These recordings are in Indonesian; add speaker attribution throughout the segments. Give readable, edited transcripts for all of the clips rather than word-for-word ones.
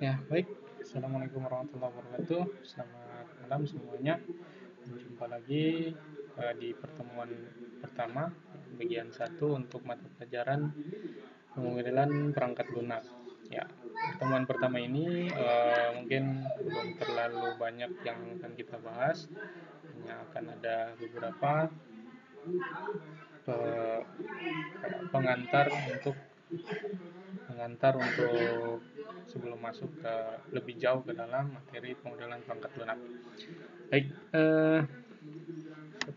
Speaker 1: Ya, baik. Assalamualaikum warahmatullahi wabarakatuh. Selamat malam semuanya. Jumpa lagi di pertemuan pertama, bagian 1 untuk mata pelajaran pemodelan perangkat lunak. Ya, pertemuan pertama ini mungkin belum terlalu banyak yang akan kita bahas. Hanya akan ada beberapa eh, pengantar untuk sebelum masuk ke lebih jauh ke dalam materi pemodelan perangkat lunak. Baik, saya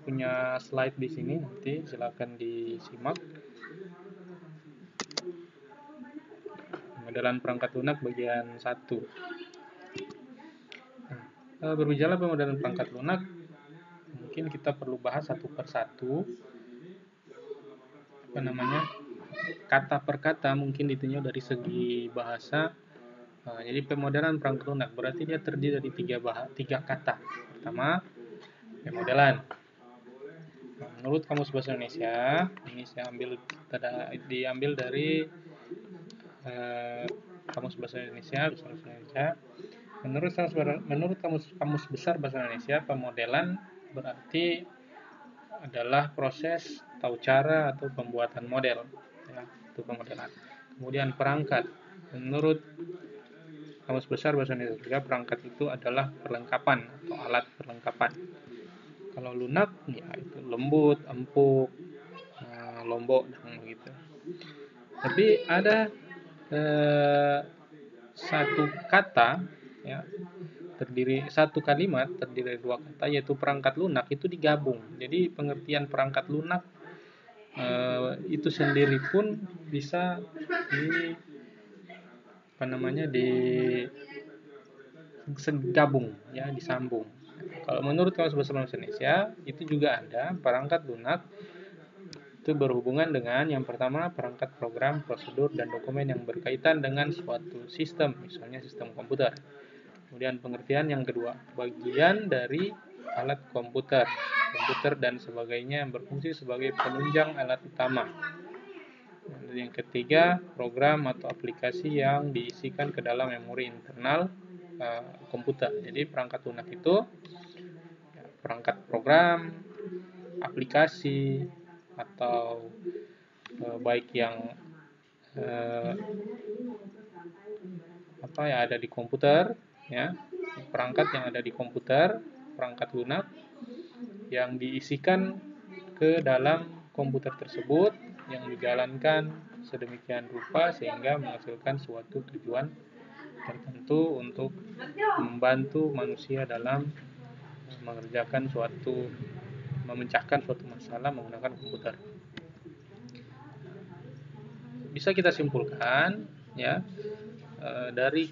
Speaker 1: punya slide di sini, nanti silakan disimak. Pemodelan perangkat lunak bagian 1. Berbicara pemodelan perangkat lunak, mungkin kita perlu bahas satu persatu. Kata per kata mungkin ditinjau dari segi bahasa. Jadi pemodelan perangkat lunak berarti dia terdiri dari tiga kata. Pertama, pemodelan. Menurut Kamus Bahasa Indonesia, ini saya diambil dari Kamus Bahasa Indonesia. Menurut Kamus Besar Bahasa Indonesia, pemodelan berarti adalah proses atau cara atau pembuatan model, ya, itu pemodelan. Kemudian perangkat, menurut Kamus Besar Bahasa Indonesia, perangkat itu adalah perlengkapan atau alat perlengkapan. Kalau lunak, ya itu lembut, empuk, lombok dan begitu. Tapi ada satu kata, ya, satu kalimat terdiri dari dua kata, yaitu perangkat lunak, itu digabung. Jadi pengertian perangkat lunak itu sendiri pun bisa digabung, ya, disambung. Kalau menurut Kamus Bahasa Indonesia, itu juga ada perangkat lunak itu berhubungan dengan yang pertama perangkat program, prosedur, dan dokumen yang berkaitan dengan suatu sistem, misalnya sistem komputer. Kemudian pengertian yang kedua, bagian dari alat komputer dan sebagainya yang berfungsi sebagai penunjang alat utama. Dan yang ketiga, program atau aplikasi yang diisikan ke dalam memori internal komputer. Jadi perangkat lunak itu perangkat program, aplikasi, atau baik yang ada di komputer, ya, perangkat yang ada di komputer, perangkat lunak yang diisikan ke dalam komputer tersebut, yang dijalankan sedemikian rupa sehingga menghasilkan suatu tujuan tertentu untuk membantu manusia dalam memecahkan suatu masalah menggunakan komputer. Bisa kita simpulkan, ya, dari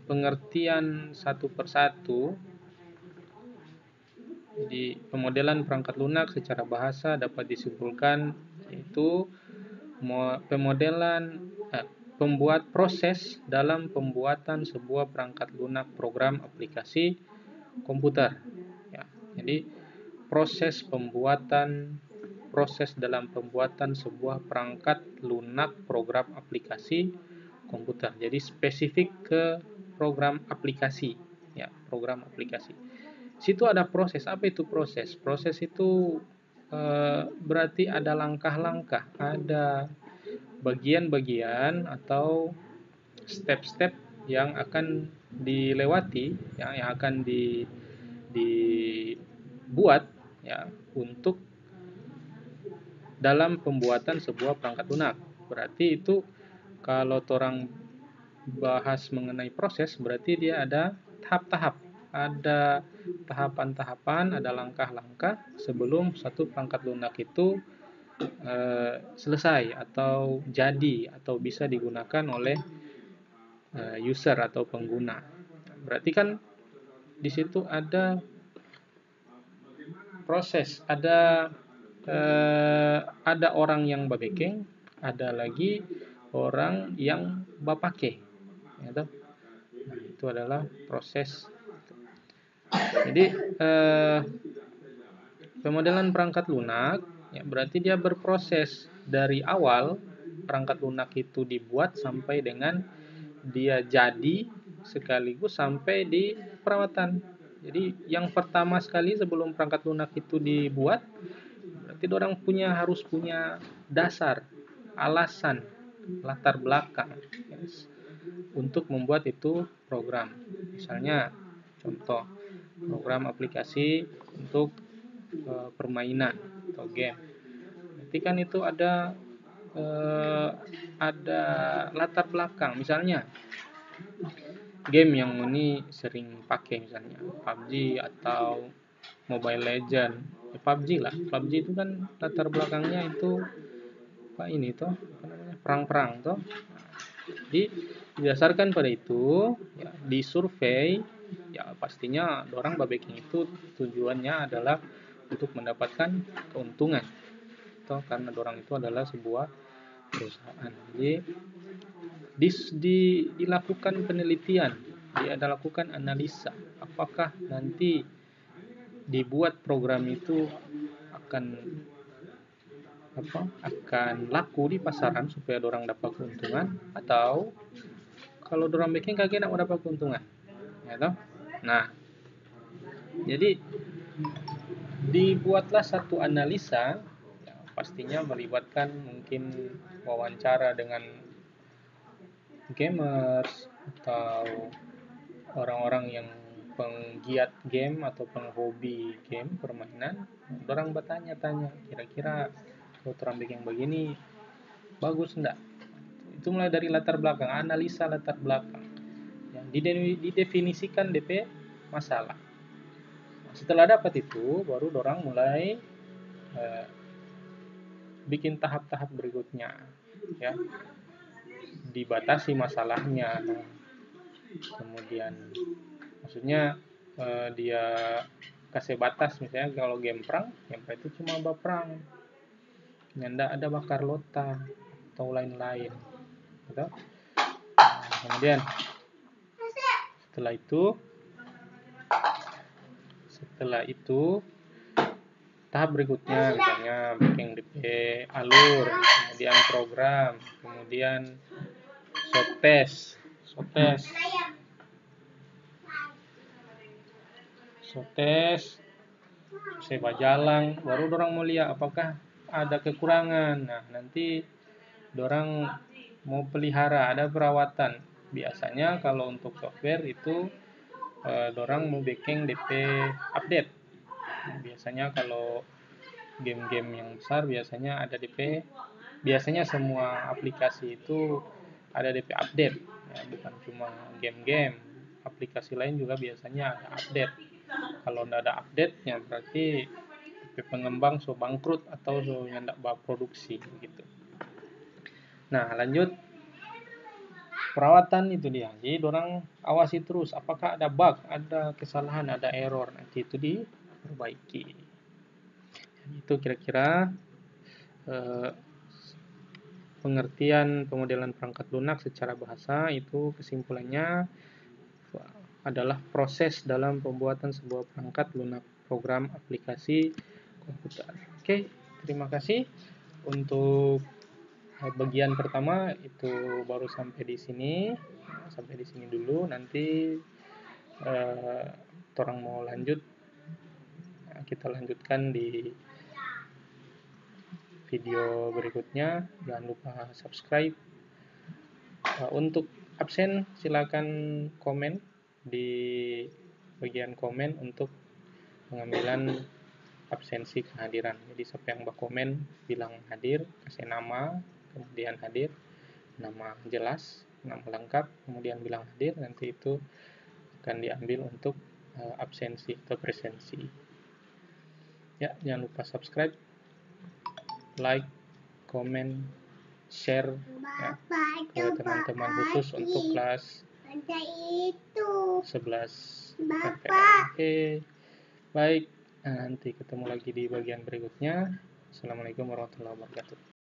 Speaker 1: pengertian satu persatu. Jadi pemodelan perangkat lunak secara bahasa dapat disimpulkan yaitu pembuat proses dalam pembuatan sebuah perangkat lunak program aplikasi komputer. Ya, jadi proses dalam pembuatan sebuah perangkat lunak program aplikasi komputer. Jadi spesifik ke program aplikasi, ya, program aplikasi. Situ ada proses. Apa itu proses? Proses itu berarti ada langkah-langkah, ada bagian-bagian atau step-step yang akan dilewati, yang akan dibuat, ya, untuk dalam pembuatan sebuah perangkat lunak. Berarti itu kalau orang bahas mengenai proses, berarti dia ada tahap-tahap, ada tahapan-tahapan, ada langkah-langkah sebelum satu perangkat lunak itu selesai atau jadi atau bisa digunakan oleh user atau pengguna. Berarti kan di situ ada proses, ada orang yang babekeng, ada lagi orang yang bapake, gitu. Nah, itu adalah proses. Jadi pemodelan perangkat lunak, ya, berarti dia berproses dari awal perangkat lunak itu dibuat sampai dengan dia jadi, sekaligus sampai di perawatan. Jadi yang pertama sekali sebelum perangkat lunak itu dibuat, berarti orang harus punya dasar, alasan, latar belakang, yes, untuk membuat itu program. Misalnya contoh program aplikasi untuk permainan atau game. Berarti kan itu ada latar belakang. Misalnya game yang ini sering pakai, misalnya PUBG atau Mobile Legend. PUBG lah. PUBG itu kan latar belakangnya itu apa ini tuh? Perang-perang tuh. Jadi berdasarkan pada itu, ya, disurvei, ya pastinya orang babaking itu tujuannya adalah untuk mendapatkan keuntungan. Atau karena orang itu adalah sebuah perusahaan. Jadi dilakukan penelitian, dilakukan analisa, apakah nanti dibuat program itu akan laku di pasaran supaya orang dapat keuntungan, atau kalau orang bikin kagak nak dapat keuntungan, ya toh? Nah, jadi dibuatlah satu analisa, ya, pastinya melibatkan mungkin wawancara dengan gamers atau orang-orang yang penggiat game atau penghobi game permainan. Orang bertanya-tanya, kira-kira kalau orang bikin begini bagus enggak? Itu mulai dari latar belakang, analisa latar belakang, ya, didefinisikan DP masalah. Setelah dapat itu, baru orang mulai bikin tahap-tahap berikutnya, ya, dibatasi masalahnya, kemudian maksudnya dia kasih batas, misalnya kalau game perang itu cuma perang, nggak ada bakar lota atau lain-lain, gitu. Nah, kemudian setelah itu tahap berikutnya, misalnya bikin DP alur, kemudian program, kemudian showtest, sewa jalan, baru orang mau lihat apakah ada kekurangan. Nah, nanti orang mau pelihara, ada perawatan. Biasanya kalau untuk software itu orang mau bikin DP update. Biasanya kalau game-game yang besar biasanya ada DP, biasanya semua aplikasi itu ada DP update, ya, bukan cuma game-game, aplikasi lain juga biasanya ada update. Kalau tidak ada update, ya berarti pengembang so bangkrut atau so nyandak produksi gitu. Nah, lanjut perawatan itu dia. Jadi orang awasi terus apakah ada bug, ada kesalahan, ada error, nanti itu diperbaiki. Itu kira-kira pengertian pemodelan perangkat lunak secara bahasa. Itu kesimpulannya adalah proses dalam pembuatan sebuah perangkat lunak program aplikasi komputer. Oke, terima kasih untuk bagian pertama itu baru sampai di sini. Sampai di sini dulu, nanti orang mau lanjut, kita lanjutkan di video berikutnya. Jangan lupa subscribe. Untuk absen silakan komen di bagian komen untuk pengambilan absensi kehadiran. Jadi siapa yang berkomen bilang hadir, kasih nama, kemudian hadir, nama jelas, nama lengkap, kemudian bilang hadir, nanti itu akan diambil untuk absensi atau presensi. Ya, jangan lupa subscribe, like, komen, share, ya, ke teman-teman khusus untuk kelas 11 PPL. Oke, baik, nanti ketemu lagi di bagian berikutnya. Assalamualaikum warahmatullahi wabarakatuh.